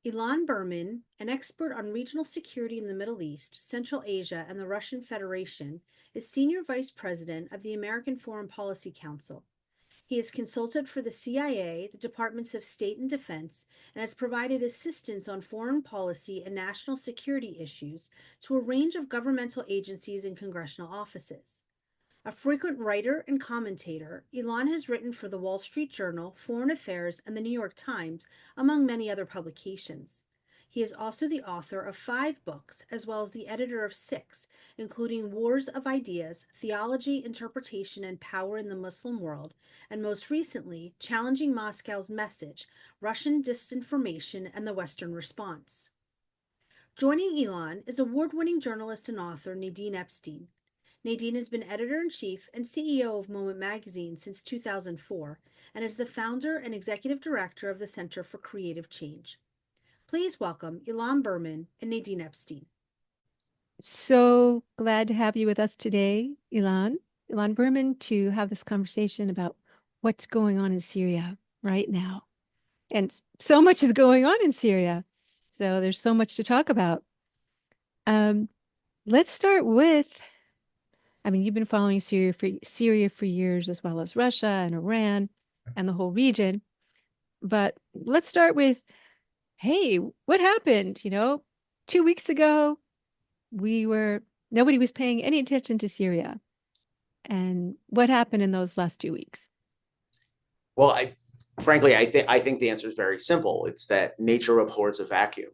Ilan Berman, an expert on regional security in the Middle East, Central Asia, and the Russian Federation, is Senior Vice President of the American Foreign Policy Council. He has consulted for the CIA, the Departments of State and Defense, and has provided assistance on foreign policy and national security issues to a range of governmental agencies and congressional offices. A frequent writer and commentator, Ilan has written for The Wall Street Journal, Foreign Affairs, and The New York Times, among many other publications. He is also the author of 5 books, as well as the editor of 6, including Wars of Ideas, Theology, Interpretation, and Power in the Muslim World, and most recently, Challenging Moscow's Message, Russian Disinformation and the Western Response. Joining Ilan is award-winning journalist and author Nadine Epstein. Nadine has been editor-in-chief and CEO of Moment Magazine since 2004 and is the founder and executive director of the Center for Creative Change. Please welcome Ilan Berman and Nadine Epstein. So glad to have you with us today, Ilan Berman, to have this conversation about what's going on in Syria right now. And so much is going on in Syria. So there's so much to talk about. Let's start with, you've been following Syria for years, as well as Russia and Iran and the whole region. But let's start with, hey, what happened? 2 weeks ago, nobody was paying any attention to Syria. And what happened in those last 2 weeks? Well, frankly, I think the answer is very simple. It's that nature abhors a vacuum.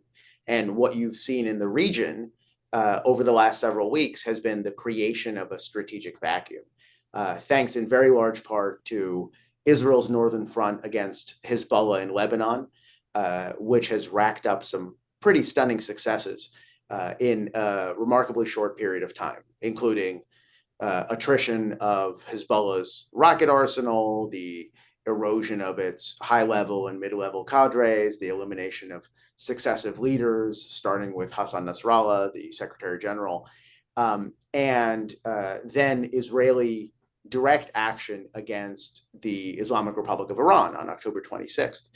And what you've seen in the region over the last several weeks has been the creation of a strategic vacuum, thanks in very large part to Israel's northern front against Hezbollah in Lebanon, which has racked up some pretty stunning successes in a remarkably short period of time, including attrition of Hezbollah's rocket arsenal, the erosion of its high-level and mid-level cadres, the elimination of successive leaders, starting with Hassan Nasrallah, the Secretary General, and then Israeli direct action against the Islamic Republic of Iran on October 26th,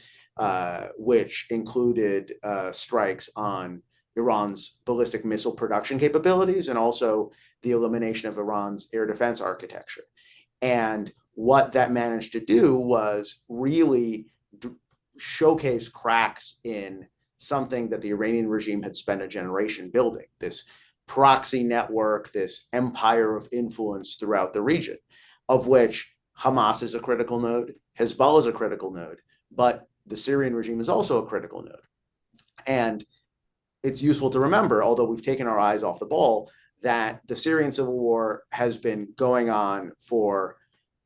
which included strikes on Iran's ballistic missile production capabilities and also the elimination of Iran's air defense architecture. And what that managed to do was really showcase cracks in something that the Iranian regime had spent a generation building, this proxy network, this empire of influence throughout the region, of which Hamas is a critical node, Hezbollah is a critical node, but the Syrian regime is also a critical node. And it's useful to remember, although we've taken our eyes off the ball, that the Syrian Civil War has been going on for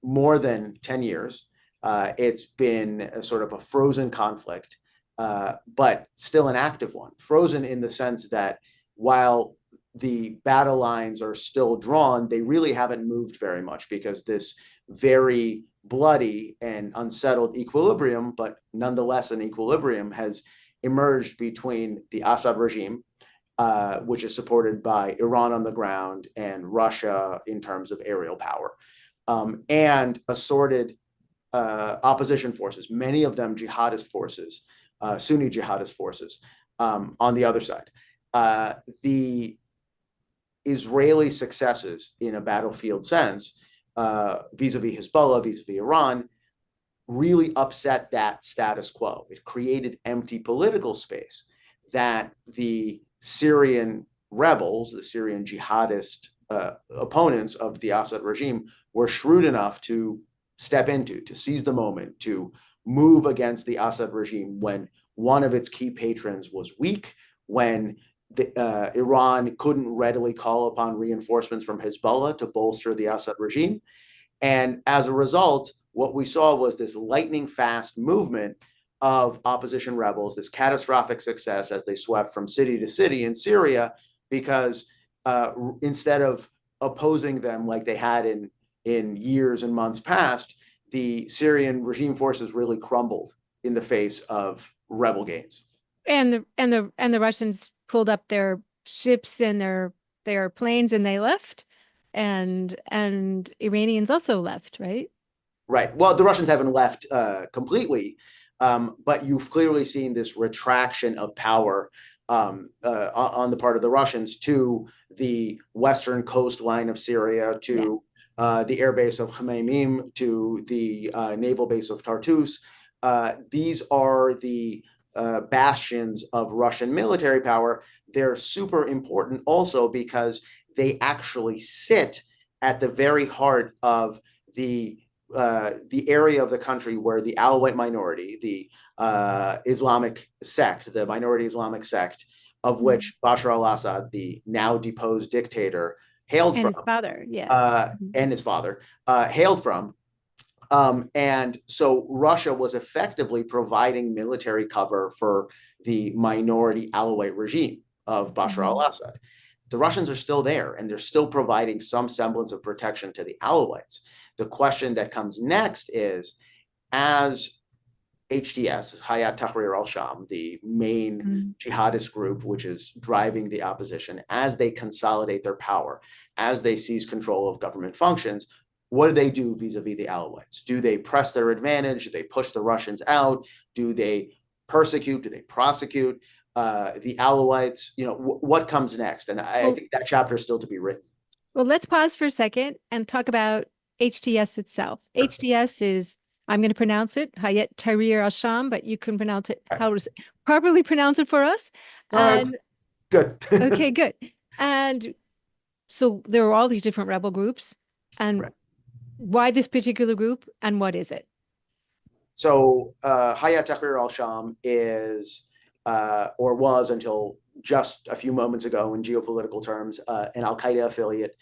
more than 10 years. It's been a sort of a frozen conflict, but still an active one. Frozen in the sense that while the battle lines are still drawn, they really haven't moved very much because this very bloody and unsettled equilibrium, but nonetheless an equilibrium, has emerged between the Assad regime, which is supported by Iran on the ground and Russia in terms of aerial power, and assorted opposition forces, many of them jihadist forces, Sunni jihadist forces, on the other side. The Israeli successes in a battlefield sense, vis-a-vis Hezbollah, vis-a-vis Iran, really upset that status quo. It created empty political space that the Syrian rebels, the Syrian jihadist opponents of the Assad regime, were shrewd enough to step into, to seize the moment, to move against the Assad regime when one of its key patrons was weak, when Iran couldn't readily call upon reinforcements from Hezbollah to bolster the Assad regime. And as a result, what we saw was this lightning fast movement of opposition rebels, this catastrophic success as they swept from city to city in Syria, because instead of opposing them like they had in years and months past, the Syrian regime forces really crumbled in the face of rebel gains. And the Russians pulled up their ships and their planes and they left, and Iranians also left, right? Right. Well, the Russians haven't left completely, But you've clearly seen this retraction of power on the part of the Russians to the western coastline of Syria, to the airbase of Khmeimim, to the naval base of Tartus. These are the bastions of Russian military power. They're super important also because they actually sit at the very heart of the area of the country where the Alawite minority, the Islamic sect, the minority Islamic sect, of which Bashar al-Assad, the now deposed dictator, hailed from. And his father, yeah. And his father hailed from. And so Russia was effectively providing military cover for the minority Alawite regime of Bashar al-Assad. The Russians are still there, and they're still providing some semblance of protection to the Alawites. The question that comes next is, as HTS, Hayat Tahrir Al-Sham, the main jihadist group which is driving the opposition, as they consolidate their power, as they seize control of government functions, what do they do vis-a-vis the Alawites? Do they press their advantage? Do they push the Russians out? Do they persecute? Do they prosecute the Alawites? What comes next? And I think that chapter is still to be written. Well, let's pause for a second and talk about HTS itself. HTS is, I'm going to pronounce it, Hayat Tahrir Al-Sham, but you can pronounce it, properly pronounce it for us. And, good. Okay, good. And so there are all these different rebel groups. And why this particular group, and what is it? So Hayat Tahrir Al-Sham is, or was until just a few moments ago in geopolitical terms, an al-Qaeda affiliate.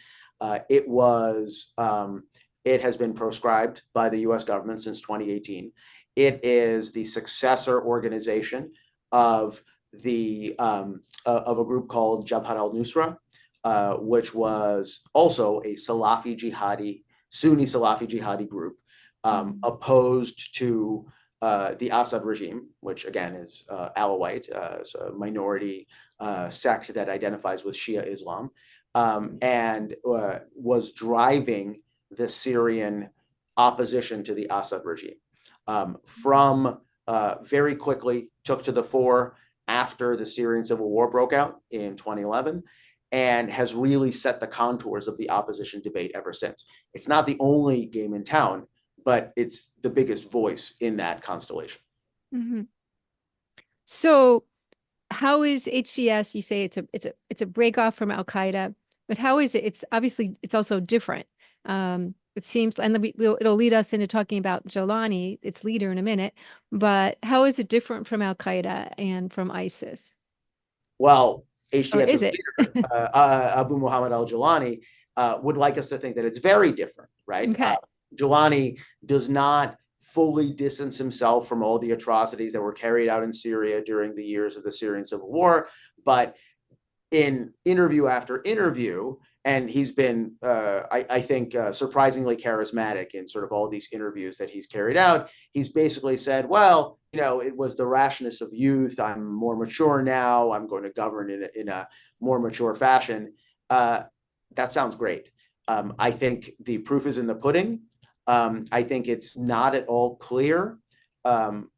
It has been proscribed by the US government since 2018. It is the successor organization of a group called Jabhat al-Nusra, which was also a Salafi jihadi, Sunni Salafi jihadi group, opposed to the Assad regime, which again is Alawite, so a minority sect that identifies with Shia Islam, and was driving the Syrian opposition to the Assad regime. Very quickly took to the fore after the Syrian Civil War broke out in 2011, and has really set the contours of the opposition debate ever since. It's not the only game in town, but it's the biggest voice in that constellation. So how is HTS, you say it's a break off from Al-Qaeda, but how is it? It's obviously, it's also different. It seems, and it'll lead us into talking about Jolani, its leader, in a minute, but how is it different from Al-Qaeda and from ISIS? Well, HTS's leader, Abu Muhammad al-Jolani, would like us to think that it's very different, right? Okay. Jolani does not fully distance himself from all the atrocities that were carried out in Syria during the years of the Syrian Civil War, but in interview after interview, and he's been, I think, surprisingly charismatic in sort of all these interviews that he's carried out. He's basically said, well, it was the rashness of youth. I'm more mature now. I'm going to govern in a more mature fashion. That sounds great. I think the proof is in the pudding. I think it's not at all clear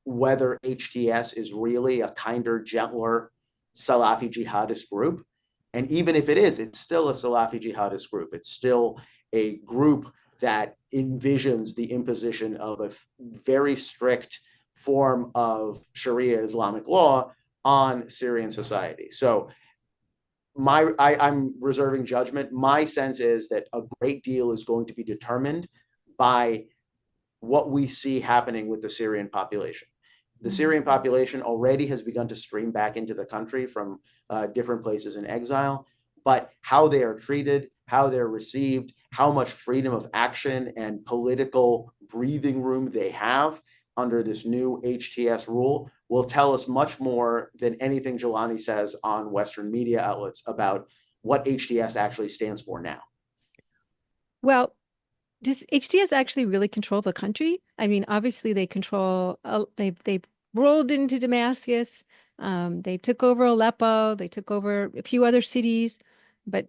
whether HTS is really a kinder, gentler Salafi jihadist group. And even if it is, it's still a Salafi jihadist group. It's still a group that envisions the imposition of a very strict form of Sharia Islamic law on Syrian society. So I'm reserving judgment. My sense is that a great deal is going to be determined by what we see happening with the Syrian population. The Syrian population already has begun to stream back into the country from different places in exile, but how they are treated, how they're received, how much freedom of action and political breathing room they have under this new HTS rule will tell us much more than anything Jolani says on Western media outlets about what HTS actually stands for now. Well, does HTS actually really control the country? I mean, obviously they control, they've rolled into Damascus, they took over Aleppo, they took over a few other cities, but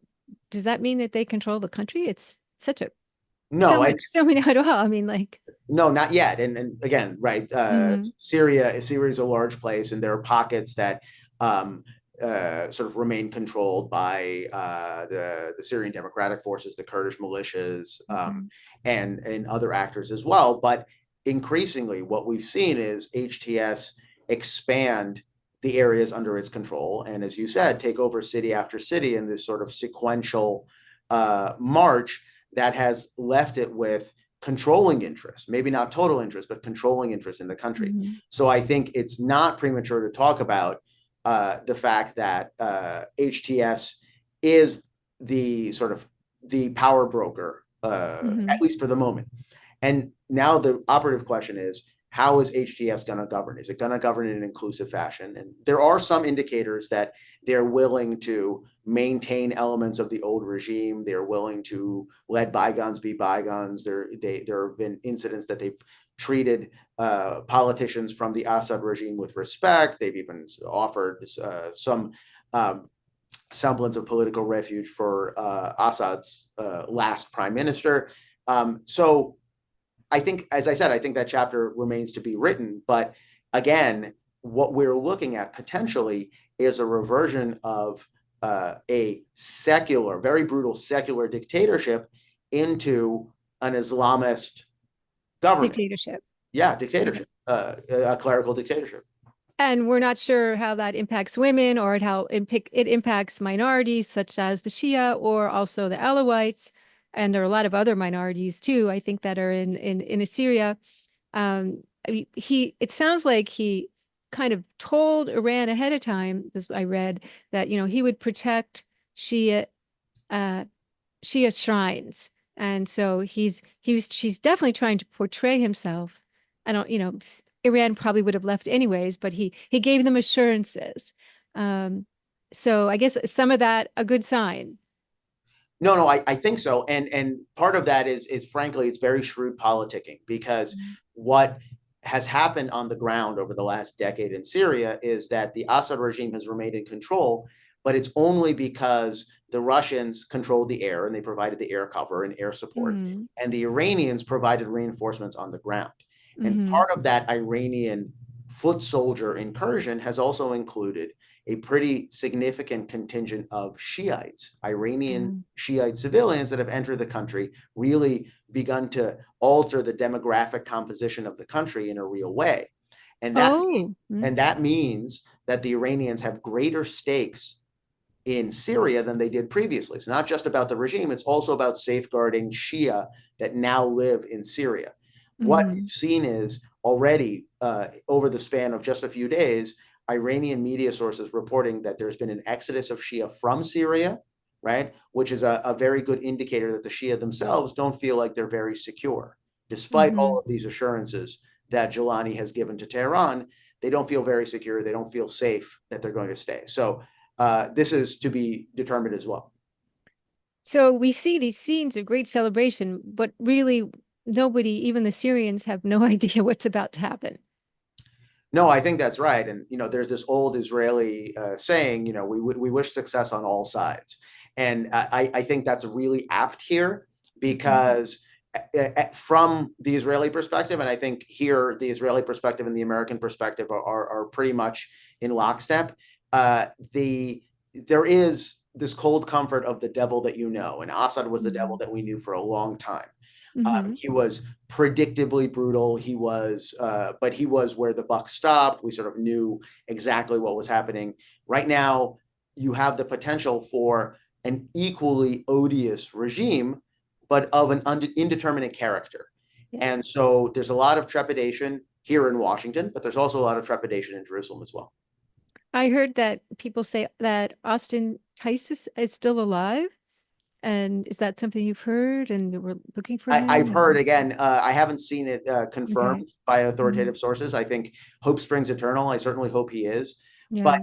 does that mean that they control the country? It's such a No, so many at all. I mean, like, no, not yet. And again, right, Syria is a large place, and there are pockets that sort of remain controlled by the Syrian Democratic Forces, the Kurdish militias, and other actors as well. But increasingly, what we've seen is HTS expand the areas under its control, and as you said, take over city after city in this sort of sequential march that has left it with controlling interest, maybe not total interest, but controlling interest in the country. So I think it's not premature to talk about the fact that HTS is the sort of the power broker, at least for the moment. And now the operative question is, how is HTS going to govern? Is it going to govern in an inclusive fashion? And there are some indicators that they're willing to maintain elements of the old regime. They're willing to let bygones be bygones. There have been incidents that they've treated politicians from the Assad regime with respect. They've even offered some semblance of political refuge for Assad's last prime minister. So I think, as I said, I think that chapter remains to be written. But again, what we're looking at potentially is a reversion of a secular, very brutal secular dictatorship into an Islamist government. Dictatorship. Yeah, dictatorship, a clerical dictatorship. And we're not sure how that impacts women or how it impacts minorities such as the Shia or also the Alawites. And there are a lot of other minorities too, I think, that are in Syria. It sounds like he kind of told Iran ahead of time, as I read, that, he would protect Shia shrines. And so she's definitely trying to portray himself. I don't, Iran probably would have left anyways, but he gave them assurances. So I guess some of that a good sign. No, I think so. And part of that is frankly, it's very shrewd politicking, because what has happened on the ground over the last decade in Syria is that the Assad regime has remained in control, but it's only because the Russians controlled the air and they provided the air cover and air support, and the Iranians provided reinforcements on the ground. And part of that Iranian foot soldier incursion has also included a pretty significant contingent of Shiites, Iranian Shiite civilians that have entered the country, really begun to alter the demographic composition of the country in a real way. And that means that the Iranians have greater stakes in Syria than they did previously. It's not just about the regime, it's also about safeguarding Shia that now live in Syria. What you've seen is already, over the span of just a few days, Iranian media sources reporting that there's been an exodus of Shia from Syria, right? Which is a very good indicator that the Shia themselves don't feel like they're very secure. Despite all of these assurances that Gilani has given to Tehran, they don't feel very secure. They don't feel safe that they're going to stay. So this is to be determined as well. So we see these scenes of great celebration, but really nobody, even the Syrians, have no idea what's about to happen. No, I think that's right. And, there's this old Israeli saying, we wish success on all sides. And I think that's really apt here, because from the Israeli perspective, and I think here the Israeli perspective and the American perspective are pretty much in lockstep, there is this cold comfort of the devil that and Assad was the devil that we knew for a long time. He was predictably brutal. But he was where the buck stopped. We sort of knew exactly what was happening. Right now, you have the potential for an equally odious regime, but of an indeterminate character. Yeah. And so there's a lot of trepidation here in Washington, but there's also a lot of trepidation in Jerusalem as well. I heard that people say that Austin Tice is still alive. And is that something you've heard and we're looking for him? I've heard, again, I haven't seen it confirmed by authoritative sources. I think hope springs eternal. I certainly hope he is. Yeah. But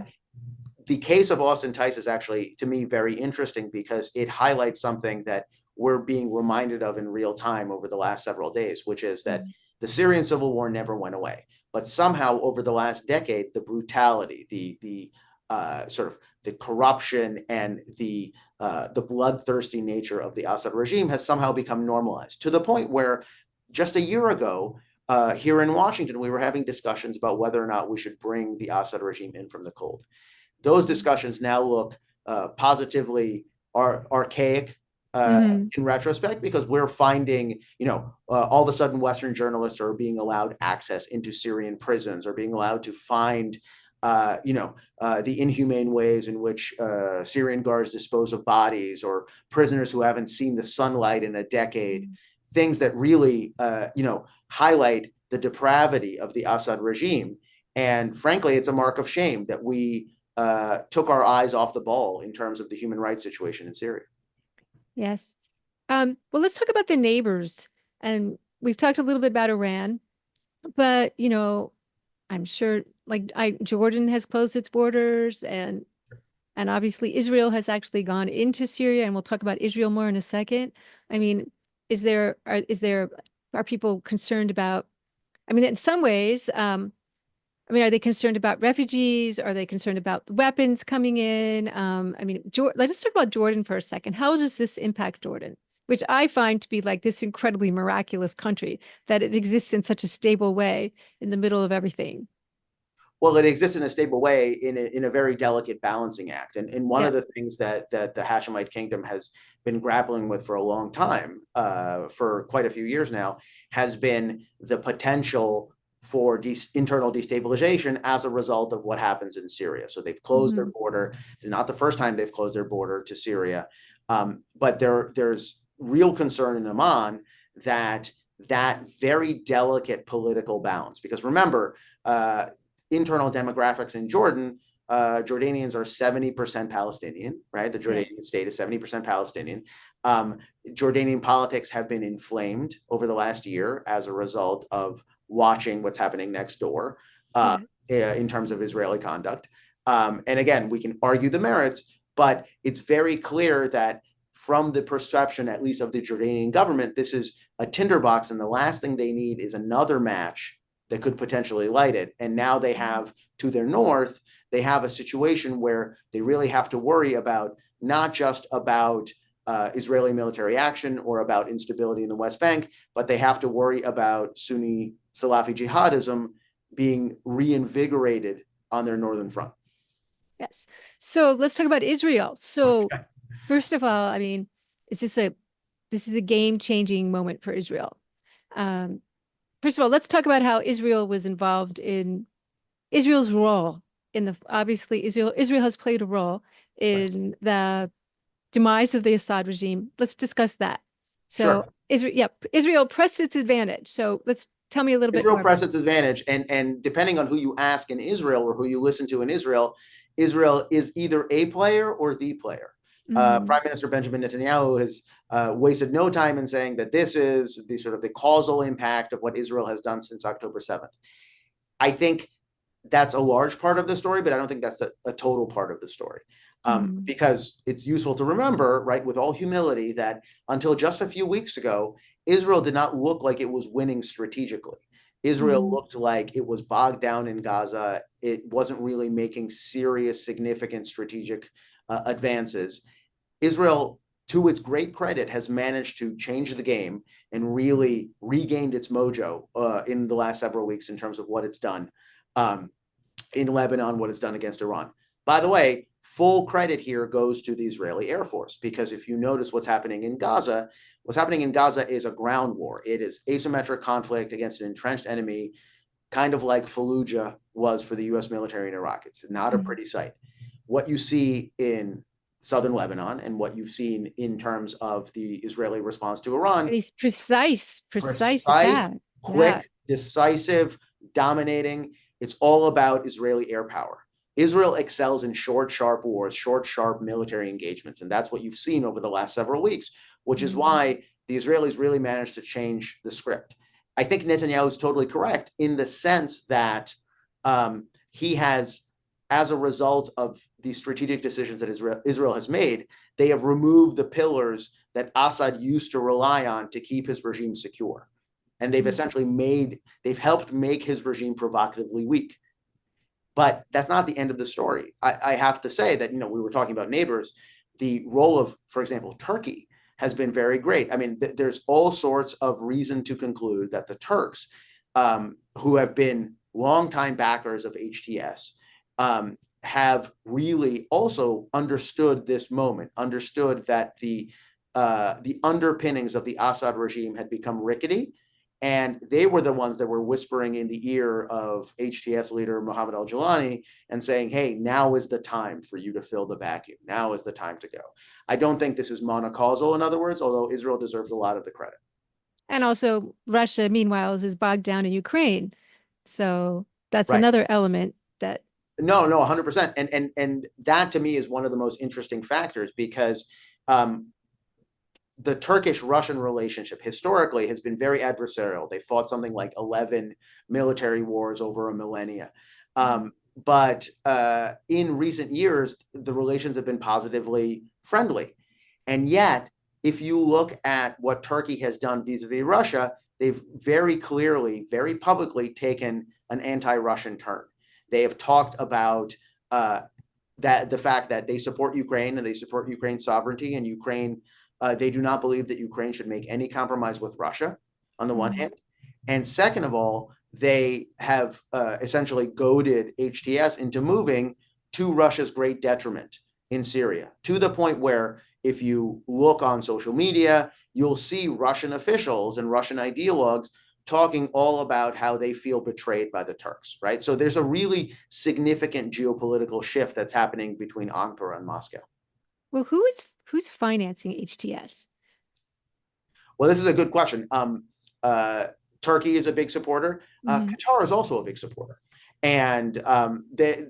the case of Austin Tice is actually, to me, very interesting, because it highlights something that we're being reminded of in real time over the last several days, which is that the Syrian Civil War never went away. But somehow over the last decade, the brutality, the sort of the corruption and the bloodthirsty nature of the Assad regime has somehow become normalized, to the point where just a year ago, here in Washington, we were having discussions about whether or not we should bring the Assad regime in from the cold. Those discussions now look positively archaic in retrospect, because we're finding, all of a sudden Western journalists are being allowed access into Syrian prisons, or being allowed to find the inhumane ways in which Syrian guards dispose of bodies, or prisoners who haven't seen the sunlight in a decade, things that really, highlight the depravity of the Assad regime. And frankly, it's a mark of shame that we took our eyes off the ball in terms of the human rights situation in Syria. Yes. Well, let's talk about the neighbors. And we've talked a little bit about Iran, but, I'm sure Jordan has closed its borders, and obviously Israel has actually gone into Syria, and we'll talk about Israel more in a second. I mean, are people concerned about, in some ways, are they concerned about refugees? Are they concerned about weapons coming in? Let's talk about Jordan for a second. How does this impact Jordan, which I find to be like this incredibly miraculous country, that it exists in such a stable way in the middle of everything? Well, it exists in a stable way in a very delicate balancing act. And one of the things that the Hashemite kingdom has been grappling with for a long time, for quite a few years now, has been the potential for internal destabilization as a result of what happens in Syria. So they've closed their border. It's not the first time they've closed their border to Syria. But there's real concern in Amman that very delicate political balance, because remember, internal demographics in Jordan, Jordanians are 70% Palestinian, right? The Jordanian state is 70% Palestinian. Jordanian politics have been inflamed over the last year as a result of watching what's happening next door in terms of Israeli conduct. And again, we can argue the merits, but it's very clear that from the perception, at least of the Jordanian government, this is a tinderbox, and the last thing they need is another match that could potentially light it. And now they have, to their north, they have a situation where they really have to worry about not just about Israeli military action or about instability in the West Bank, but they have to worry about Sunni Salafi jihadism being reinvigorated on their northern front. Yes. So let's talk about Israel. So first of all, this is a game-changing moment for Israel. First of all, let's talk about how Israel was involved in Israel's role in obviously Israel has played a role in the demise of the Assad regime. Let's discuss that. So Israel pressed its advantage. So tell me a little bit more. Israel pressed its advantage, and depending on who you ask in Israel or who you listen to in Israel, Israel is either a player or the player. Prime Minister Benjamin Netanyahu has wasted no time in saying that this is the sort of the causal impact of what Israel has done since October 7th. I think that's a large part of the story, but I don't think that's a total part of the story. Because it's useful to remember, right, with all humility, that until just a few weeks ago, Israel did not look like it was winning strategically. Israel looked like it was bogged down in Gaza. It wasn't really making serious, significant strategic advances. Israel, to its great credit, has managed to change the game and really regained its mojo in the last several weeks in terms of what it's done in Lebanon, what it's done against Iran. By the way, full credit here goes to the Israeli Air Force, because if you notice what's happening in Gaza is a ground war. It is asymmetric conflict against an entrenched enemy, kind of like Fallujah was for the U.S. military in Iraq. It's not a pretty sight. What you see in southern Lebanon and what you've seen in terms of the Israeli response to Iran. It's precise, quick, decisive, dominating. It's all about Israeli air power. Israel excels in short, sharp wars, short, sharp military engagements. And that's what you've seen over the last several weeks, which is why the Israelis really managed to change the script. I think Netanyahu is totally correct in the sense that he has, as a result of the strategic decisions that Israel has made, they have removed the pillars that Assad used to rely on to keep his regime secure. And they've essentially helped make his regime provocatively weak. But that's not the end of the story. I have to say that, we were talking about neighbors. The role of, for example, Turkey has been very great. I mean, there's all sorts of reason to conclude that the Turks, who have been longtime backers of HTS, have really also understood this moment, understood that the underpinnings of the Assad regime had become rickety. And they were the ones that were whispering in the ear of HTS leader Mohammed al-Jilani and saying, hey, now is the time for you to fill the vacuum. Now is the time to go. I don't think this is monocausal, in other words, although Israel deserves a lot of the credit. And also Russia, meanwhile, is bogged down in Ukraine. So that's Right. another element that. No, 100%. And that to me is one of the most interesting factors, because the Turkish-Russian relationship historically has been very adversarial. They fought something like 11 military wars over a millennia. But in recent years, the relations have been positively friendly. And yet, if you look at what Turkey has done vis-a-vis Russia, they've very clearly, very publicly taken an anti-Russian turn. They have talked about the fact that they support Ukraine and they support Ukraine's sovereignty, and Ukraine, they do not believe that Ukraine should make any compromise with Russia, on the one hand. And second of all, they have essentially goaded HTS into moving to Russia's great detriment in Syria, to the point where if you look on social media, you'll see Russian officials and Russian ideologues talking all about how they feel betrayed by the Turks, right? So there's a really significant geopolitical shift that's happening between Ankara and Moscow. Well, who's financing HTS? Well, this is a good question. Turkey is a big supporter. Qatar is also a big supporter. And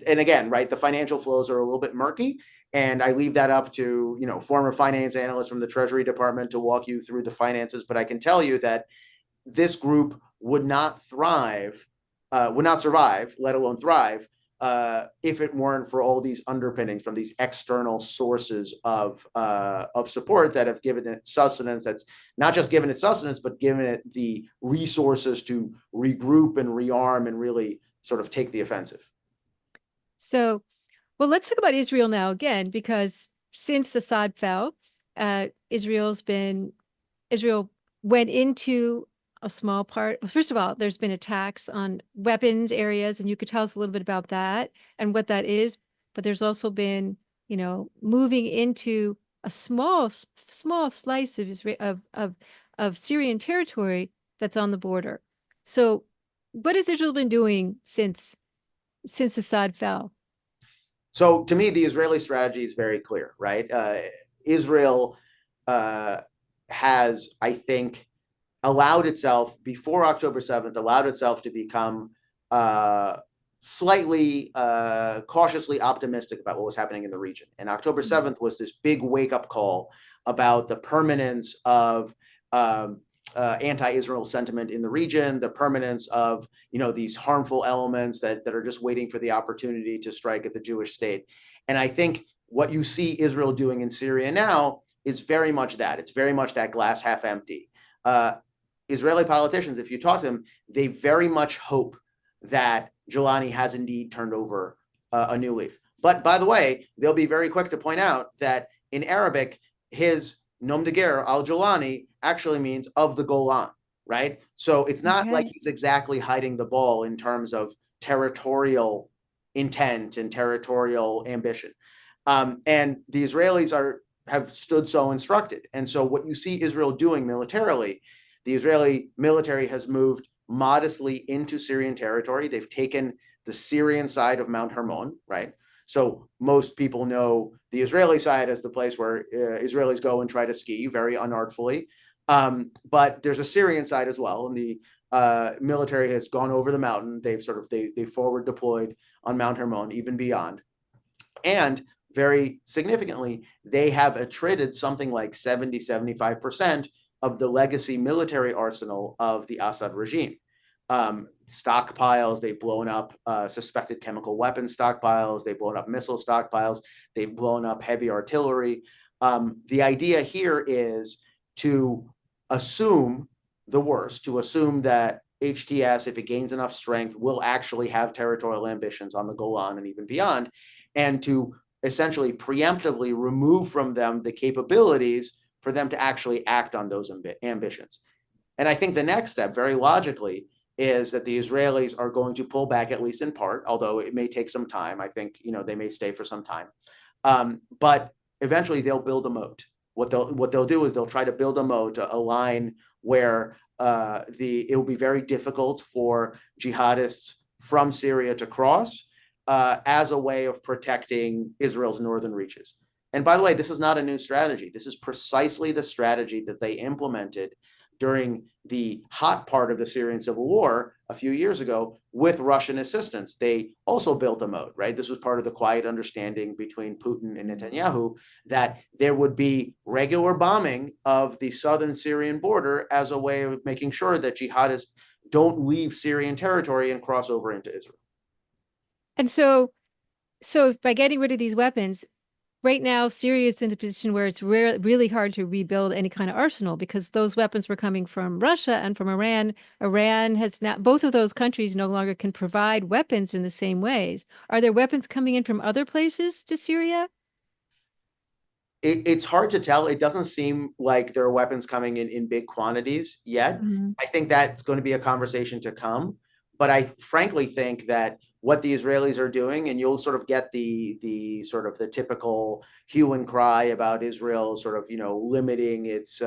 again, right, the financial flows are a little bit murky. And I leave that up to, former finance analysts from the Treasury Department to walk you through the finances. But I can tell you that this group would not survive, let alone thrive, if it weren't for all these underpinnings from these external sources of support that have given it sustenance. That's not just given it sustenance, but given it the resources to regroup and rearm and really sort of take the offensive. So, well, let's talk about Israel now again, because since Assad fell, Israel went into a small part. First of all, there's been attacks on weapons areas, and you could tell us a little bit about that and what that is. But there's also been, moving into a small slice of Israel, of Syrian territory that's on the border. So, what has Israel been doing since Assad fell? So, to me, the Israeli strategy is very clear, right? Israel has, I think, allowed itself, before October 7th, allowed itself to become slightly cautiously optimistic about what was happening in the region. And October 7th was this big wake-up call about the permanence of anti-Israel sentiment in the region, the permanence of these harmful elements that are just waiting for the opportunity to strike at the Jewish state. And I think what you see Israel doing in Syria now is very much that. It's very much that glass half empty. Israeli politicians, if you talk to them, they very much hope that Jilani has indeed turned over a new leaf. But by the way, they'll be very quick to point out that in Arabic, his nom de guerre, al-Jilani, actually means of the Golan, right? So it's not like he's exactly hiding the ball in terms of territorial intent and territorial ambition. And the Israelis have stood so instructed. And so what you see Israel doing militarily, the Israeli military has moved modestly into Syrian territory. They've taken the Syrian side of Mount Hermon, right? So most people know the Israeli side as the place where Israelis go and try to ski very unartfully. But there's a Syrian side as well. And the military has gone over the mountain. They've they forward deployed on Mount Hermon, even beyond. And very significantly, they have attrited something like 75% of the legacy military arsenal of the Assad regime. Stockpiles, they've blown up suspected chemical weapon stockpiles, they've blown up missile stockpiles, they've blown up heavy artillery. The idea here is to assume the worst, to assume that HTS, if it gains enough strength, will actually have territorial ambitions on the Golan and even beyond, and to essentially preemptively remove from them the capabilities for them to actually act on those ambitions. And I think the next step, very logically, is that the Israelis are going to pull back, at least in part, although it may take some time. I think, they may stay for some time. But eventually they'll build a moat. What they'll do is they'll try to build a moat, a line where it will be very difficult for jihadists from Syria to cross as a way of protecting Israel's northern reaches. And by the way, this is not a new strategy. This is precisely the strategy that they implemented during the hot part of the Syrian Civil War a few years ago with Russian assistance. They also built a moat, right? This was part of the quiet understanding between Putin and Netanyahu that there would be regular bombing of the southern Syrian border as a way of making sure that jihadists don't leave Syrian territory and cross over into Israel. And so by getting rid of these weapons, right now, Syria is in a position where it's really hard to rebuild any kind of arsenal because those weapons were coming from Russia and from Iran. Iran has now, both of those countries no longer can provide weapons in the same ways. Are there weapons coming in from other places to Syria? It's hard to tell. It doesn't seem like there are weapons coming in big quantities yet. Mm-hmm. I think that's going to be a conversation to come. But I frankly think that what the Israelis are doing, and you'll sort of get the sort of the typical hue and cry about Israel sort of, limiting its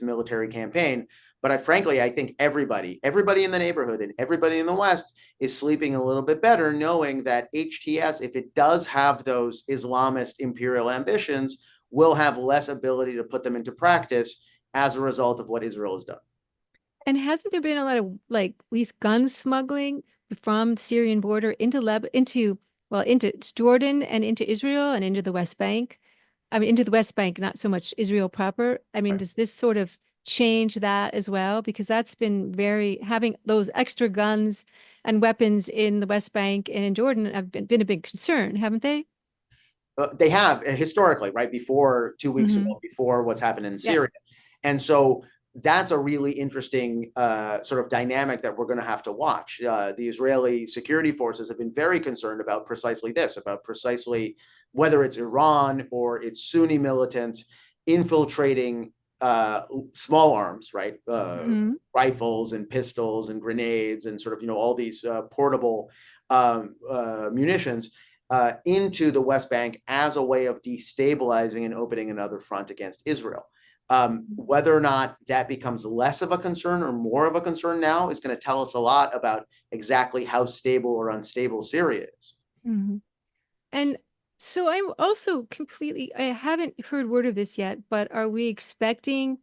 military campaign. But I think everybody in the neighborhood and everybody in the West is sleeping a little bit better, knowing that HTS, if it does have those Islamist imperial ambitions, will have less ability to put them into practice as a result of what Israel has done. And hasn't there been a lot of at least gun smuggling from the Syrian border into Jordan and into Israel and into the West Bank? I mean, into the West Bank, not so much Israel proper. I mean, does this sort of change that as well? Because that's been having those extra guns and weapons in the West Bank and in Jordan have been a big concern, haven't they? They have historically, right? Before 2 weeks ago, before what's happened in Syria. Yeah. And so that's a really interesting sort of dynamic that we're going to have to watch. The Israeli security forces have been very concerned about precisely this, about precisely whether it's Iran or it's Sunni militants infiltrating small arms, right? Rifles and pistols and grenades and sort of, all these portable munitions into the West Bank as a way of destabilizing and opening another front against Israel. Whether or not that becomes less of a concern or more of a concern now is going to tell us a lot about exactly how stable or unstable Syria is. Mm-hmm. And so I'm also I haven't heard word of this yet, but are we expecting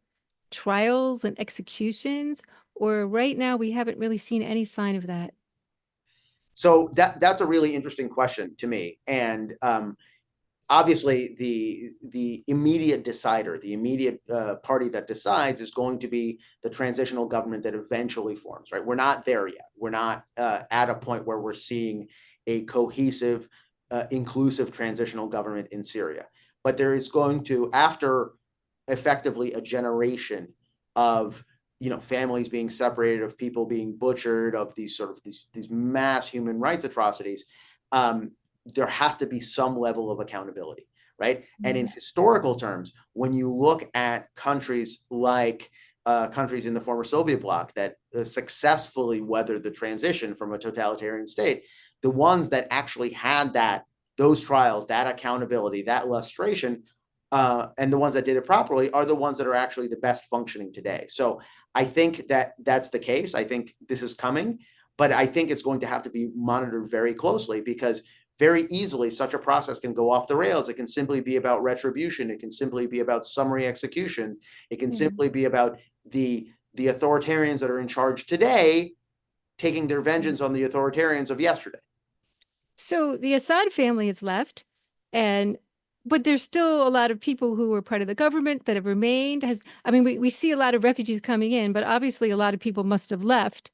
trials and executions? Or right now we haven't really seen any sign of that? So that's a really interesting question to me. And obviously, the immediate decider, the immediate party that decides is going to be the transitional government that eventually forms, right? We're not there yet. We're not at a point where we're seeing a cohesive, inclusive transitional government in Syria. But there is going to, after effectively a generation of families being separated, of people being butchered, of these mass human rights atrocities, there has to be some level of accountability, right? And in historical terms, when you look at countries like countries in the former Soviet bloc that successfully weathered the transition from a totalitarian state, the ones that actually had those trials, that accountability, that lustration, and the ones that did it properly are the ones that are actually the best functioning today. So I think that's the case. I think this is coming, but I think it's going to have to be monitored very closely because very easily such a process can go off the rails. It can simply be about retribution. It can simply be about summary execution. It can simply be about the authoritarians that are in charge today taking their vengeance on the authoritarians of yesterday. So the Assad family is left, but there's still a lot of people who were part of the government that have remained. We see a lot of refugees coming in, but obviously a lot of people must have left.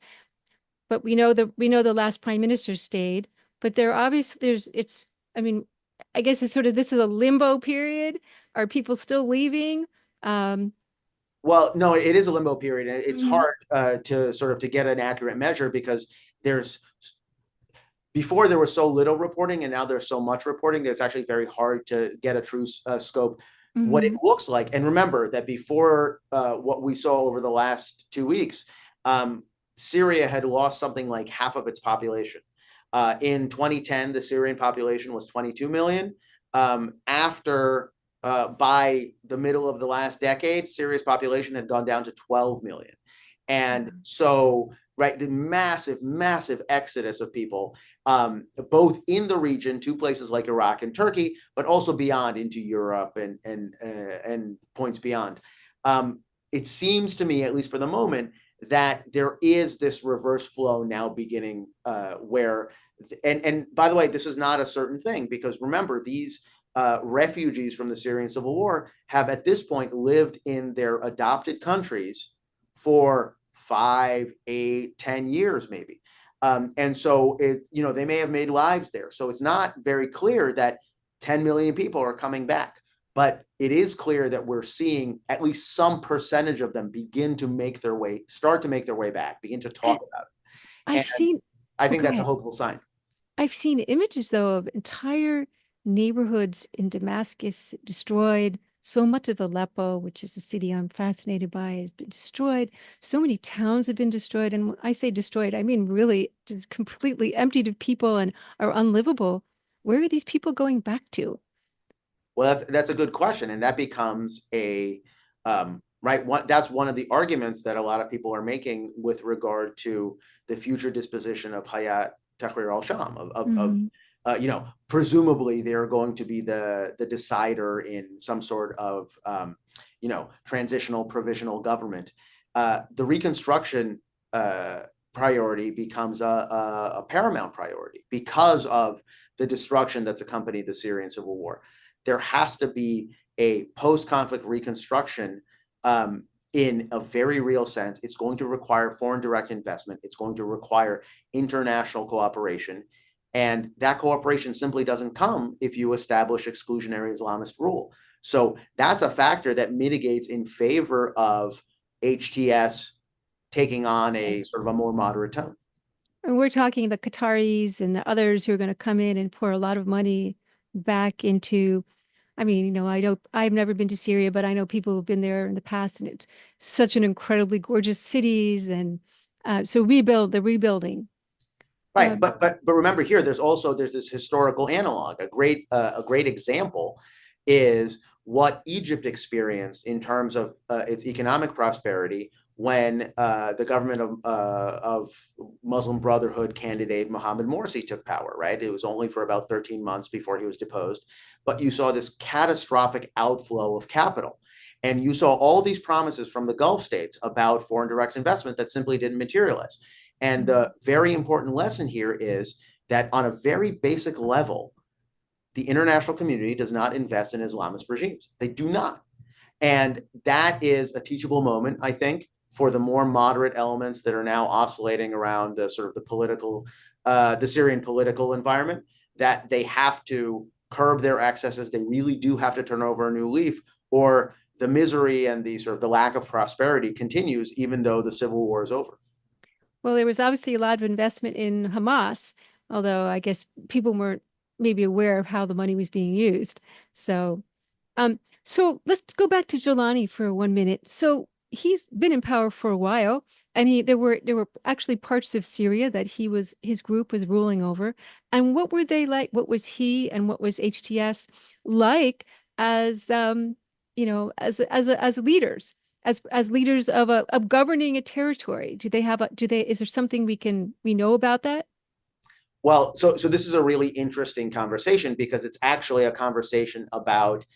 But we know the last prime minister stayed. But I guess it's sort of, this is a limbo period. Are people still leaving? Well, no, it is a limbo period. It's Mhm. hard to get an accurate measure because there's before there was so little reporting and now there's so much reporting that it's actually very hard to get a true scope what it Mhm. looks like. And remember that before what we saw over the last 2 weeks, Syria had lost something like half of its population. In 2010, the Syrian population was 22 million. By the middle of the last decade, Syria's population had gone down to 12 million. And so, right, the massive exodus of people, both in the region to places like Iraq and Turkey, but also beyond into Europe and points beyond. It seems to me, at least for the moment, that there is this reverse flow now beginning where, and by the way, this is not a certain thing because remember, these refugees from the Syrian Civil War have at this point lived in their adopted countries for 5, 8, 10 years, maybe. And so they may have made lives there. So it's not very clear that 10 million people are coming back. But it is clear that we're seeing at least some percentage of them start to make their way back, begin to talk about it. I've And seen, I oh, think go that's a ahead. hopeful sign. I've seen images, though, of entire neighborhoods in Damascus destroyed. So much of Aleppo, which is a city I'm fascinated by, has been destroyed. So many towns have been destroyed. And when I say destroyed, I mean really just completely emptied of people and are unlivable. Where are these people going back to? Well, that's a good question, and that becomes that's one of the arguments that a lot of people are making with regard to the future disposition of Hayat Tahrir Al-Sham Mhm. presumably they're going to be the decider in some sort of transitional provisional government. The reconstruction priority becomes a paramount priority because of the destruction that's accompanied the Syrian Civil War. There has to be a post-conflict reconstruction in a very real sense. It's going to require foreign direct investment. It's going to require international cooperation. And that cooperation simply doesn't come if you establish exclusionary Islamist rule. So that's a factor that mitigates in favor of HTS taking on a sort of a more moderate tone. And we're talking the Qataris and the others who are going to come in and pour a lot of money back into. I mean, I know I've never been to Syria, but I know people who've been there in the past, and it's such an incredibly gorgeous cities. And so the rebuilding. Right, Um, but remember here, there's this historical analog. A great example is what Egypt experienced in terms of its economic prosperity when the government of Muslim Brotherhood candidate Mohammed Morsi took power. Right, it was only for about 13 months before he was deposed, but you saw this catastrophic outflow of capital. And you saw all these promises from the Gulf states about foreign direct investment that simply didn't materialize. And the very important lesson here is that on a very basic level, the international community does not invest in Islamist regimes. They do not. And that is a teachable moment, I think, for the more moderate elements that are now oscillating around the sort of the Syrian political environment, that they have to curb their excesses. They really do have to turn over a new leaf, or the misery and the sort of the lack of prosperity continues, even though the civil war is over. well, there was obviously a lot of investment in Hamas, although I guess people weren't maybe aware of how the money was being used. So, so let's go back to Jelani for 1 minute. So he's been in power for a while, and there were actually parts of Syria that his group was ruling over. And what were they like? What was he and what was HTS like as as leaders? As leaders of governing a territory, is there something we know about that? Well, so this is a really interesting conversation because it's actually a conversation about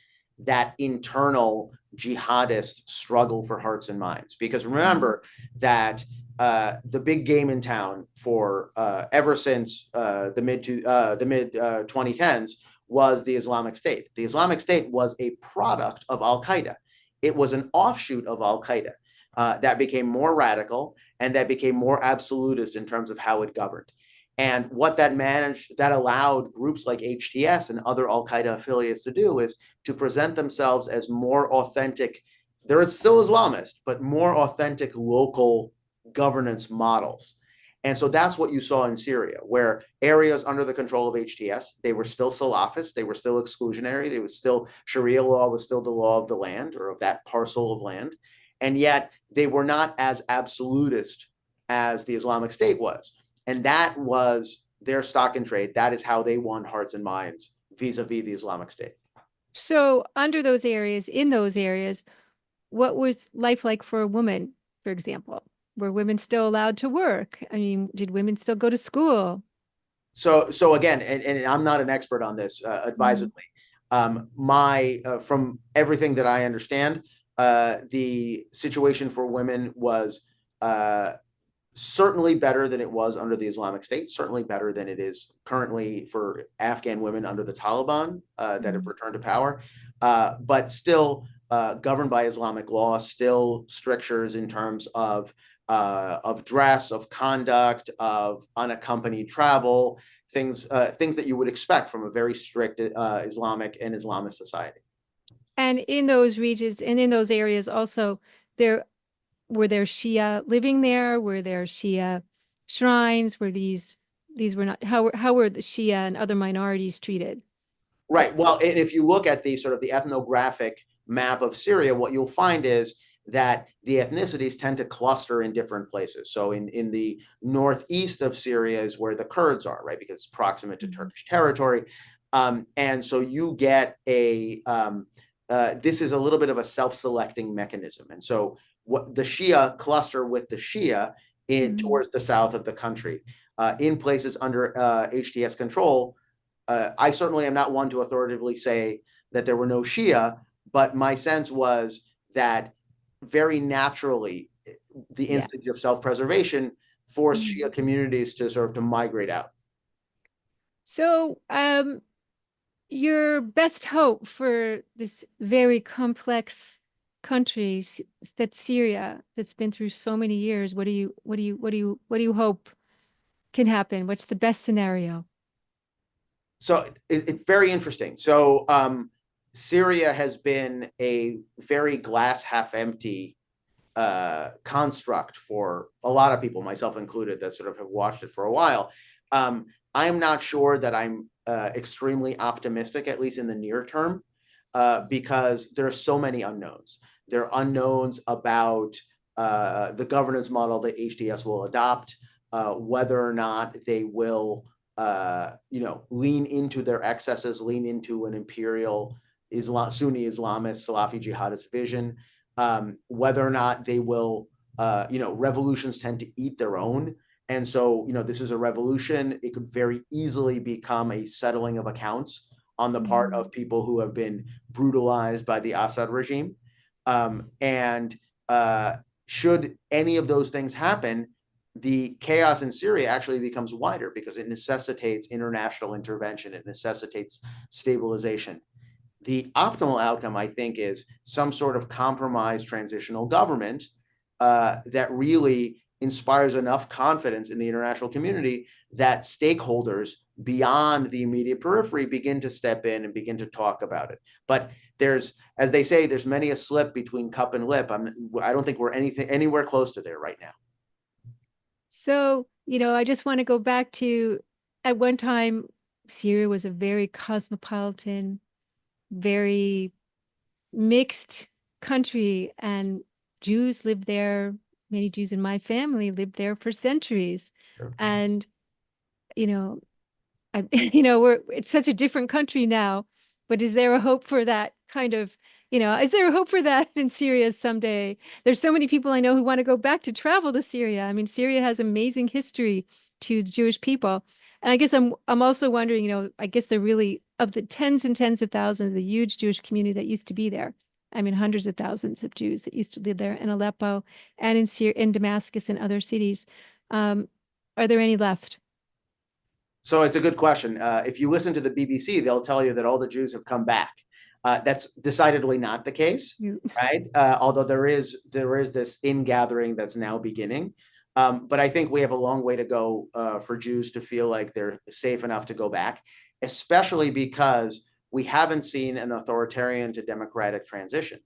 that internal jihadist struggle for hearts and minds. Because remember that the big game in town for ever since the mid 2010s was the Islamic State. The Islamic State was a product of Al-Qaeda. It was an offshoot of Al-Qaeda that became more radical and that became more absolutist in terms of how it governed. And what that allowed groups like HTS and other Al-Qaeda affiliates to do is to present themselves as more authentic They're still Islamist, but more authentic local governance models. And so that's what you saw in Syria, where areas under the control of HTS, they were still Salafist, they were still exclusionary, they was still Sharia law was still the law of the land or of that parcel of land. And yet they were not as absolutist as the Islamic State was. And that was their stock and trade. That is how they won hearts and minds vis-a-vis the Islamic State. So under those areas, in those areas, what was life like for a woman, for example? Were women still allowed to work? I mean, did women still go to school? So again, and I'm not an expert on this, advisedly. From everything that I understand, the situation for women was certainly better than it was under the Islamic State, certainly better than it is currently for Afghan women under the Taliban that have returned to power, but still governed by Islamic law, still strictures in terms of dress, of conduct, of unaccompanied travel, things that you would expect from a very strict Islamic and Islamist society. And in those regions and in those areas also, were there Shia living there? Were there Shia shrines? Were these were not, how were the Shia and other minorities treated? Right. Well, and if you look at the sort of the ethnographic map of Syria, what you'll find is that the ethnicities tend to cluster in different places. So in the northeast of Syria is where the Kurds are, right? Because it's proximate to Turkish territory. And so you get this is a little bit of a self-selecting mechanism. And so what the Shia cluster with the Shia towards the south of the country. In places under HTS control, I certainly am not one to authoritatively say that there were no Shia, but my sense was that very naturally, the instinct of self-preservation forced Shia communities to sort of to migrate out. So your best hope for this very complex country that Syria, that's been through so many years, what do you hope can happen? What's the best scenario? So it's very interesting. So Syria has been a very glass half empty construct for a lot of people, myself included, that sort of have watched it for a while. I'm not sure that I'm extremely optimistic, at least in the near term, because there are so many unknowns. There are unknowns about the governance model that HTS will adopt, whether or not they will lean into their excesses, lean into an imperial Sunni Islamist, Salafi jihadist vision, whether or not they will, revolutions tend to eat their own. And so, this is a revolution. It could very easily become a settling of accounts on the part of people who have been brutalized by the Assad regime. Should any of those things happen, the chaos in Syria actually becomes wider because it necessitates international intervention. It necessitates stabilization. The optimal outcome, I think, is some sort of compromised transitional government that really inspires enough confidence in the international community that stakeholders beyond the immediate periphery begin to step in and begin to talk about it. But there's, as they say, there's many a slip between cup and lip. I don't think we're anywhere close to there right now. So, I just want to go back to, at one time, Syria was a very cosmopolitan, very mixed country, and Jews lived there. Many Jews in my family lived there for centuries. Sure. And, it's such a different country now, but is there a hope for that kind of, is there a hope for that in Syria someday? There's so many people I know who want to go back to travel to Syria. I mean, Syria has amazing history to the Jewish people. And I guess I'm also wondering, I guess they're really, of the tens and tens of thousands, the huge Jewish community that used to be there. I mean, hundreds of thousands of Jews that used to live there in Aleppo and in Syria, in Damascus and other cities. Are there any left? So it's a good question. If you listen to the BBC, they'll tell you that all the Jews have come back. That's decidedly not the case, right? Although there is this ingathering that's now beginning. But I think we have a long way to go for Jews to feel like they're safe enough to go back, especially because we haven't seen an authoritarian to democratic transition.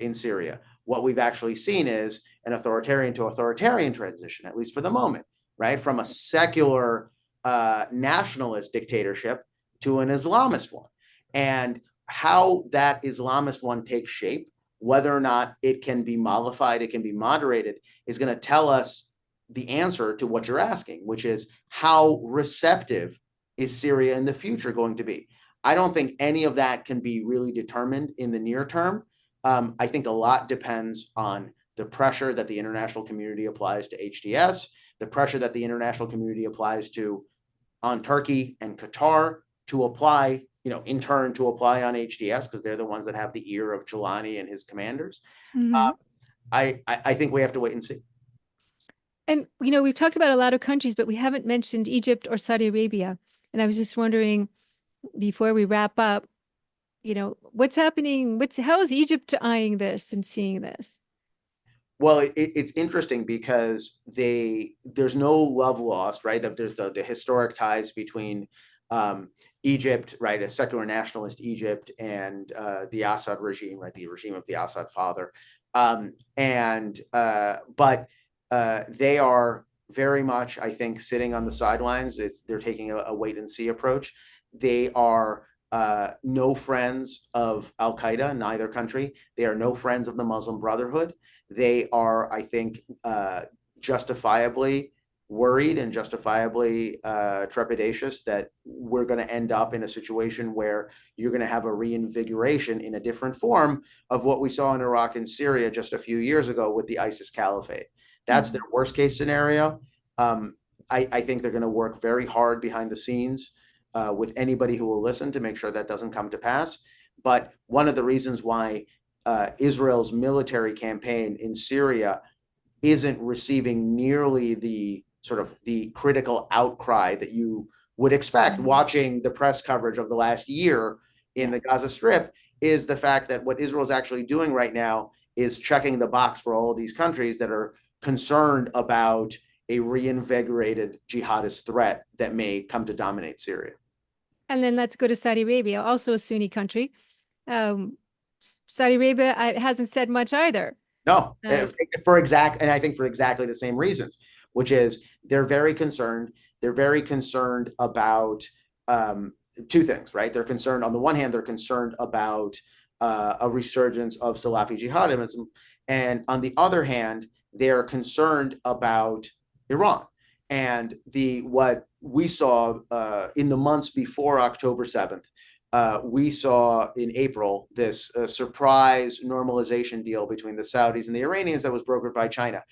in Syria. What we've actually seen is an authoritarian to authoritarian transition, at least for the moment, right? From a secular nationalist dictatorship to an Islamist one. And how that Islamist one takes shape, whether or not it can be mollified, it can be moderated, is going to tell us the answer to what you're asking, which is how receptive is Syria in the future going to be? I don't think any of that can be really determined in the near term. I think a lot depends on the pressure that the international community applies to HTS, the pressure that the international community applies on Turkey and Qatar to apply, in turn to apply on HTS, because they're the ones that have the ear of Jelani and his commanders. I think we have to wait and see. And, we've talked about a lot of countries, but we haven't mentioned Egypt or Saudi Arabia. And I was just wondering, before we wrap up, what's happening? How is Egypt eyeing this and seeing this? Well, it's interesting because there's no love lost, right? There's the historic ties between Egypt, right, a secular nationalist Egypt, and the Assad regime, right, the regime of the Assad father. But they are very much, I think, sitting on the sidelines. They're taking a wait and see approach. They are no friends of al-Qaeda in either country. They are no friends of the Muslim Brotherhood. They are, I think, justifiably worried and justifiably trepidatious that we're going to end up in a situation where you're going to have a reinvigoration in a different form of what we saw in Iraq and Syria just a few years ago with the ISIS caliphate. That's their worst case scenario. I think they're going to work very hard behind the scenes with anybody who will listen to make sure that doesn't come to pass. But one of the reasons why Israel's military campaign in Syria isn't receiving nearly the sort of the critical outcry that you would expect watching the press coverage of the last year in the Gaza Strip is the fact that what Israel is actually doing right now is checking the box for all of these countries that are concerned about a reinvigorated jihadist threat that may come to dominate Syria. And then let's go to Saudi Arabia, also a Sunni country. Saudi Arabia hasn't said much either. No, and I think for exactly the same reasons, which is they're very concerned. They're very concerned about two things, right? They're concerned, on the one hand, they're concerned about a resurgence of Salafi jihadism. And on the other hand, they're concerned about Iran. And what we saw in the months before October 7th, we saw in April this surprise normalization deal between the Saudis and the Iranians that was brokered by China.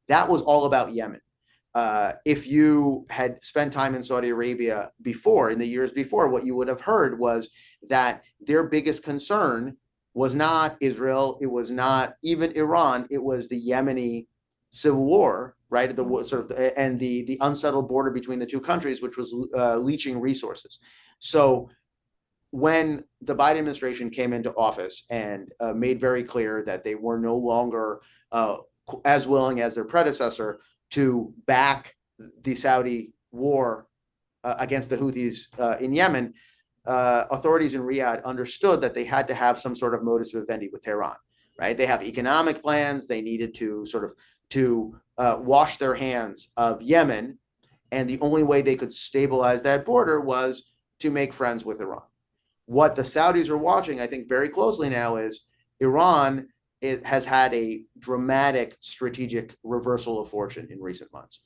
That was all about Yemen. If you had spent time in Saudi Arabia before, in the years before, what you would have heard was that their biggest concern was not Israel, it was not even Iran, it was the Yemeni civil war, right? And the unsettled border between the two countries, which was leaching resources. So when the Biden administration came into office and made very clear that they were no longer as willing as their predecessor to back the Saudi war against the Houthis in Yemen, authorities in Riyadh understood that they had to have some sort of modus vivendi with Tehran, right? They have economic plans. They needed to wash their hands of Yemen. And the only way they could stabilize that border was to make friends with Iran. What the Saudis are watching, I think, very closely now is Iran has had a dramatic strategic reversal of fortune in recent months.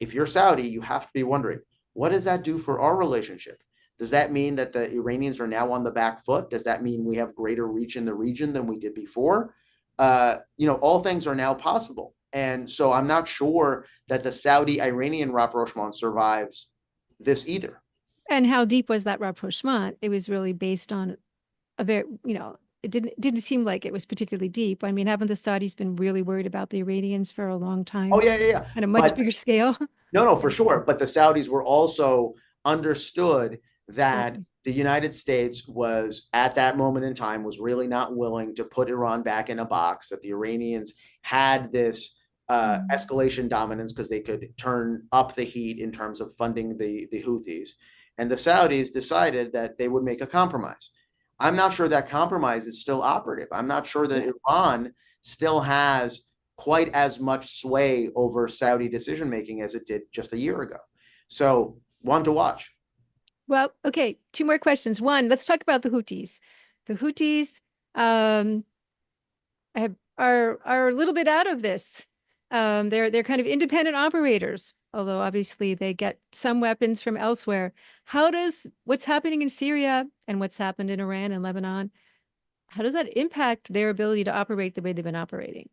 If you're Saudi, you have to be wondering, what does that do for our relationship? Does that mean that the Iranians are now on the back foot? Does that mean we have greater reach in the region than we did before? All things are now possible. And so I'm not sure that the Saudi-Iranian rapprochement survives this either. And how deep was that rapprochement? It was really based on a very, it didn't seem like it was particularly deep. I mean, haven't the Saudis been really worried about the Iranians for a long time? Oh, yeah. On a much bigger scale. No, for sure. But the Saudis were also understood that the United States was, at that moment in time, was really not willing to put Iran back in a box, that the Iranians had this escalation dominance because they could turn up the heat in terms of funding the Houthis. And the Saudis decided that they would make a compromise. I'm not sure that compromise is still operative. I'm not sure that Iran still has quite as much sway over Saudi decision making as it did just a year ago. So one to watch. Well, okay, two more questions. One, let's talk about the Houthis. The Houthis are a little bit out of this. They're kind of independent operators, although obviously they get some weapons from elsewhere. How does what's happening in Syria and what's happened in Iran and Lebanon, how does that impact their ability to operate the way they've been operating?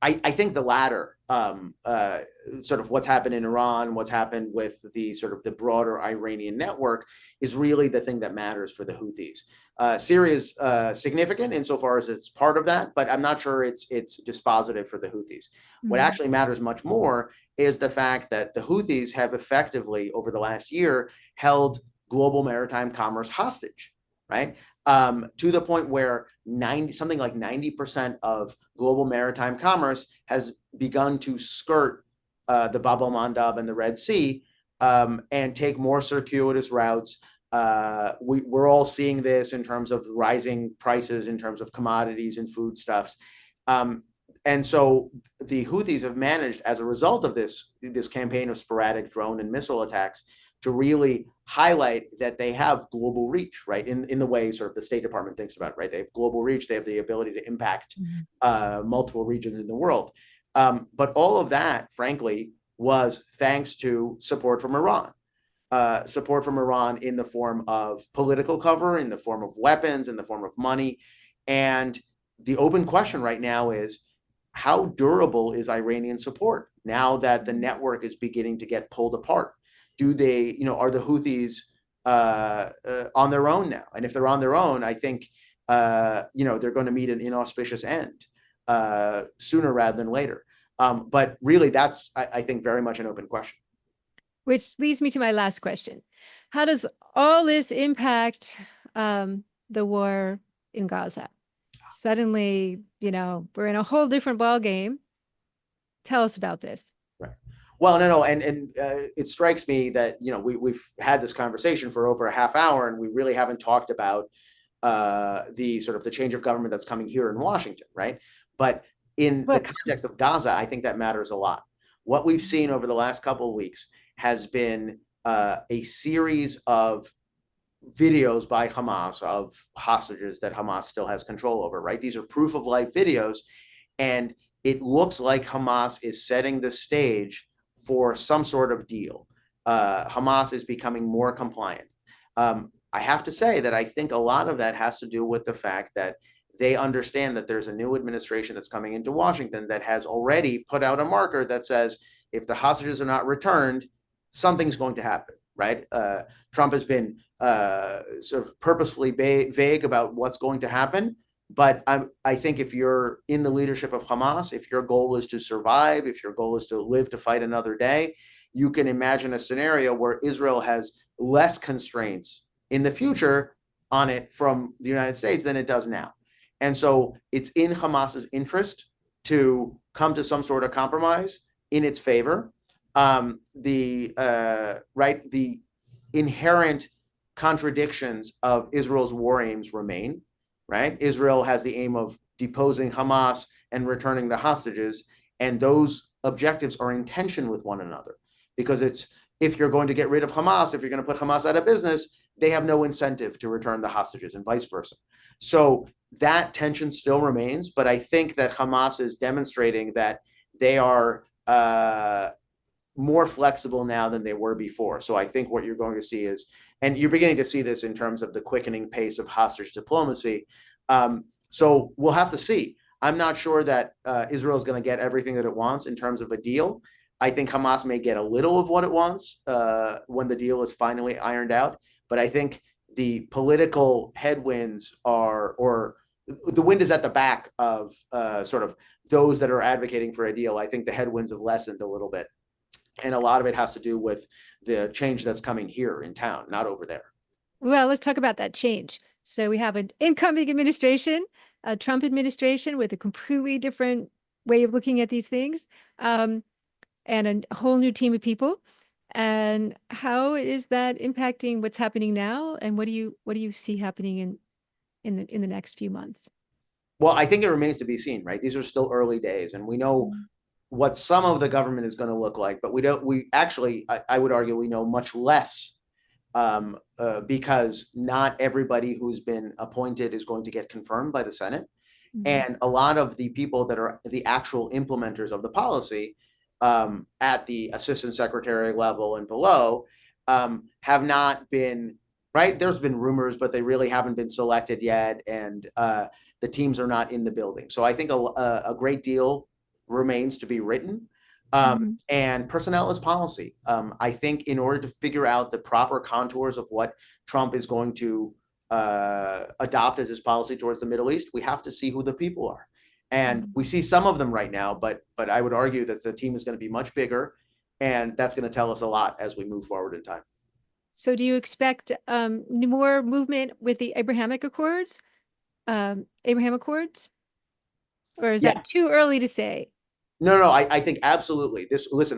I think the latter, sort of what's happened in Iran, what's happened with the sort of the broader Iranian network is really the thing that matters for the Houthis. Syria is significant insofar as it's part of that, but I'm not sure it's dispositive for the Houthis. What actually matters much more is the fact that the Houthis have effectively, over the last year, held global maritime commerce hostage, right? To the point where something like 90% of global maritime commerce has begun to skirt the Bab el-Mandab and the Red Sea and take more circuitous routes. We're all seeing this in terms of rising prices, in terms of commodities and foodstuffs. And so the Houthis have managed, as a result of this campaign of sporadic drone and missile attacks, to really highlight that they have global reach, right? In the way sort of the State Department thinks about it, right? They have global reach. They have the ability to impact multiple regions in the world. But all of that, frankly, was thanks to support from Iran. Support from Iran in the form of political cover, in the form of weapons, in the form of money. And the open question right now is, how durable is Iranian support now that the network is beginning to get pulled apart? Do they, are the Houthis on their own now? And if they're on their own, I think, they're going to meet an inauspicious end sooner rather than later. But really, that's, I think, very much an open question. Which leads me to my last question. How does all this impact the war in Gaza? Suddenly, we're in a whole different ballgame. Tell us about this. Right. Well, no, and it strikes me that we've had this conversation for over a half hour, and we really haven't talked about the sort of the change of government that's coming here in Washington, right? But in the context of Gaza, I think that matters a lot. What we've seen over the last couple of weeks has been a series of videos by Hamas of hostages that Hamas still has control over, right? These are proof of life videos, and it looks like Hamas is setting the stage for some sort of deal. Hamas is becoming more compliant. I have to say that I think a lot of that has to do with the fact that they understand that there's a new administration that's coming into Washington that has already put out a marker that says if the hostages are not returned, something's going to happen, right? Trump has been sort of purposefully vague about what's going to happen. But I think if you're in the leadership of Hamas, if your goal is to survive, if your goal is to live to fight another day, you can imagine a scenario where Israel has less constraints in the future on it from the United States than it does now. And so it's in Hamas's interest to come to some sort of compromise in its favor. The inherent contradictions of Israel's war aims remain. Right? Israel has the aim of deposing Hamas and returning the hostages, and those objectives are in tension with one another, because if you're going to get rid of Hamas, if you're going to put Hamas out of business, they have no incentive to return the hostages, and vice versa. So that tension still remains, but I think that Hamas is demonstrating that they are more flexible now than they were before. So I think what you're going to see is, and you're beginning to see this in terms of the quickening pace of hostage diplomacy. So we'll have to see. I'm not sure that Israel is going to get everything that it wants in terms of a deal. I think Hamas may get a little of what it wants when the deal is finally ironed out. But I think the political headwinds or the wind is at the back of sort of those that are advocating for a deal. I think the headwinds have lessened a little bit. And a lot of it has to do with the change that's coming here in town, not over there. Well, let's talk about that change. So we have an incoming administration, a Trump administration with a completely different way of looking at these things, and a whole new team of people. And how is that impacting what's happening now? And what do you see happening in the next few months? Well, I think it remains to be seen, right? These are still early days, and we know what some of the government is going to look like, but I would argue we know much less, because not everybody who's been appointed is going to get confirmed by the Senate. And a lot of the people that are the actual implementers of the policy, at the assistant secretary level and below, have not been, right? There's been rumors, but they really haven't been selected yet. And the teams are not in the building. So I think a great deal remains to be written. And personnel is policy. I think in order to figure out the proper contours of what Trump is going to adopt as his policy towards the Middle East, we have to see who the people are. And we see some of them right now, but I would argue that the team is going to be much bigger, and that's going to tell us a lot as we move forward in time. So do you expect more movement with the Abrahamic Accords? Or is that too early to say? No, I think absolutely. This was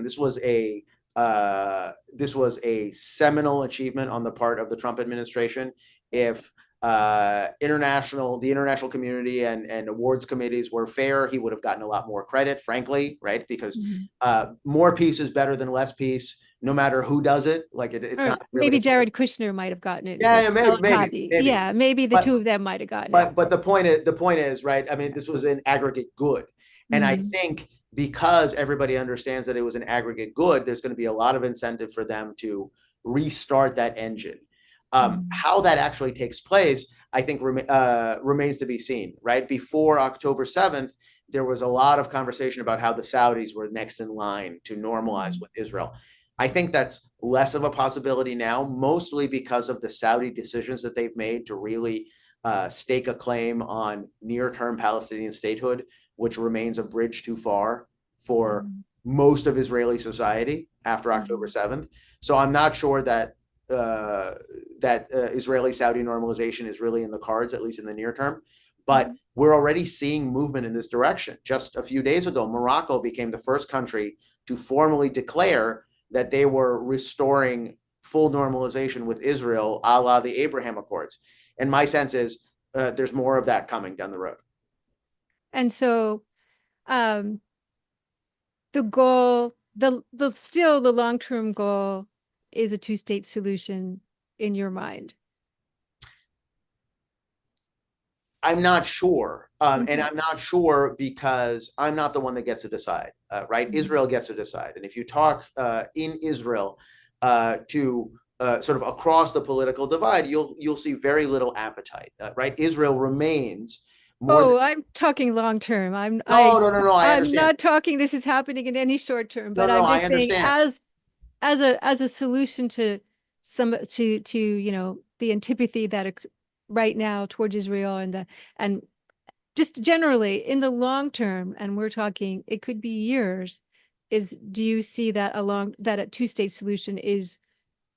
a seminal achievement on the part of the Trump administration. If the international community and awards committees were fair, he would have gotten a lot more credit, frankly, right? Because more peace is better than less peace, no matter who does it. Like it's not really. Maybe Jared Kushner might have gotten it. Yeah, maybe. Yeah, maybe the two of them might have gotten it. But the point is, right? I mean, this was an aggregate good, and I think because everybody understands that it was an aggregate good, there's going to be a lot of incentive for them to restart that engine. How that actually takes place, I think, remains to be seen, right? Before October 7th, there was a lot of conversation about how the Saudis were next in line to normalize with Israel. I think that's less of a possibility now, mostly because of the Saudi decisions that they've made to really stake a claim on near-term Palestinian statehood, which remains a bridge too far for most of Israeli society after October 7th. So I'm not sure that Israeli-Saudi normalization is really in the cards, at least in the near term. But we're already seeing movement in this direction. Just a few days ago, Morocco became the first country to formally declare that they were restoring full normalization with Israel, a la the Abraham Accords. And my sense is there's more of that coming down the road. And so the goal, the long-term goal is a two-state solution in your mind? I'm not sure. And I'm not sure because I'm not the one that gets to decide, right? Israel gets to decide. And if you talk in Israel to sort of across the political divide, you'll see very little appetite, right? Israel remains I'm talking long term. No. I'm not talking this is happening in any short term, but I'm just saying as a solution to the antipathy that right now towards Israel and just generally in the long term, and we're talking it could be years, do you see that a two-state solution is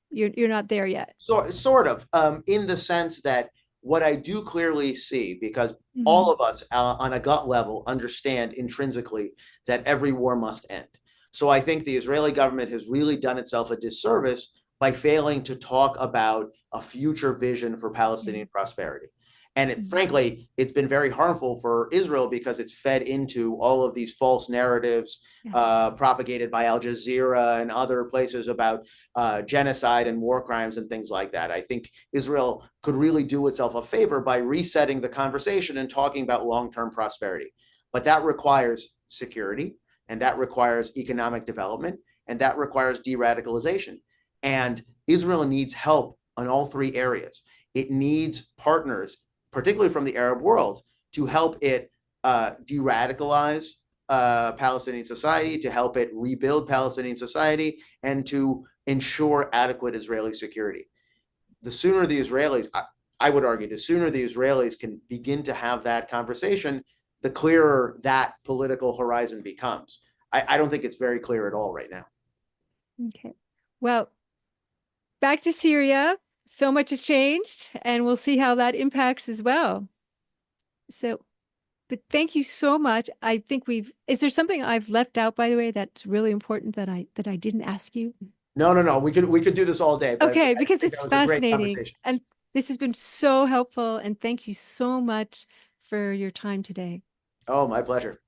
you're not there yet? Sort of, in the sense that what I do clearly see, because all of us on a gut level understand intrinsically that every war must end. So I think the Israeli government has really done itself a disservice by failing to talk about a future vision for Palestinian prosperity. And frankly, it's been very harmful for Israel because it's fed into all of these false narratives propagated by Al Jazeera and other places about genocide and war crimes and things like that. I think Israel could really do itself a favor by resetting the conversation and talking about long-term prosperity. But that requires security, and that requires economic development, and that requires de-radicalization. And Israel needs help on all three areas. It needs partners, particularly from the Arab world, to help it de-radicalize Palestinian society, to help it rebuild Palestinian society, and to ensure adequate Israeli security. The sooner the Israelis, I would argue, the sooner the Israelis can begin to have that conversation, the clearer that political horizon becomes. I don't think it's very clear at all right now. Okay. Well, back to Syria. So much has changed, and we'll see how that impacts as well. So, but thank you so much. I think is there something I've left out, by the way, that's really important that I didn't ask you? No. We could do this all day. But okay, because it's fascinating. And This has been so helpful, and thank you so much for your time today. Oh, my pleasure.